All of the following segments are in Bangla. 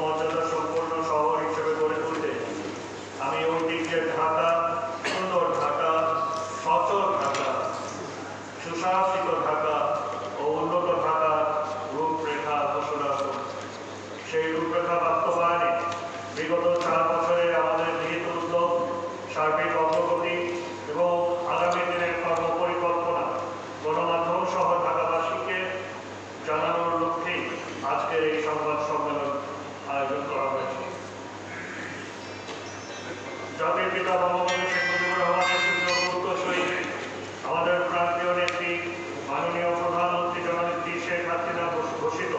মর্যাদা সম্পন্ন শহর হিসেবে গড়ে তুলতে আমি ঐতিহ্যের ঢাকা, সুন্দর ঢাকা, সচল ঢাকা, সুশাসিত ঢাকা ও উন্নত ঢাকা রূপরেখা ঘোষণা করি। সেই রূপরেখা বাস্তবায়নে বিগত 4 বছরে আমাদের নিহিত উদ্যোগ, সার্বিক অগ্রগতি এবং আগামী দিনের কর্মপরিকল্পনা গণমাধ্যম সহ ঢাকাবাসীকে জানানোর লক্ষ্যেই আজকের এই সংবাদ সম্মেলন আয়োজন করা হয়েছে। জাতির পিতা বঙ্গবন্ধু শেখ মুজিবুর রহমানের সুন্দর উত্তরসূরি আমাদের প্রান্তীয় নেত্রী মাননীয় প্রধানমন্ত্রী জননেত্রী শেখ হাসিনা ঘোষিত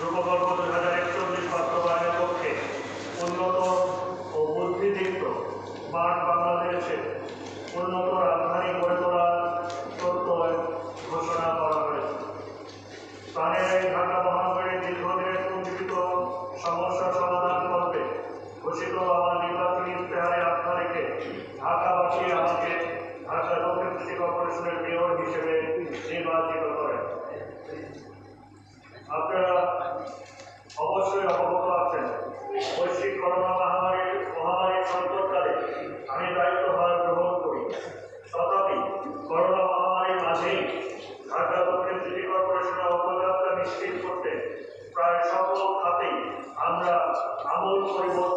রূপকল্প 2041 বাস্তবায়নের লক্ষ্যে উন্নত ও বুদ্ধিদীপ্ত স্মার্ট বাংলাদেশে উন্নত রাজধানী গড়ে তোলার প্রত্যয় ঘোষণা করা হয়েছে। প্রাণের এই ঢাকা মহানগরীর দীর্ঘদিনের পুঞ্জীভূত সমস্যা সমাধান করবে ঘোষিত আমার নির্বাচনী ইশতেহারে আস্থা রেখে ঢাকাবাসী আমাকে ঢাকা দক্ষিণ সিটি কর্পোরেশনের মেয়র হিসেবে নির্বাচিত করেন। আপনারা অবশ্যই অবগত আছেন, বৈশ্বিক করোনা মহামারীর সংকটকালে আমি দায়িত্বভার গ্রহণ করি। তথাপি করোনা মহামারীর মাঝেই ঢাকা দক্ষিণ সিটি কর্পোরেশনের অগ্রযাত্রা নিশ্চিত করতে প্রায় সকল খাতেই আমরা আমূল পরিবর্তন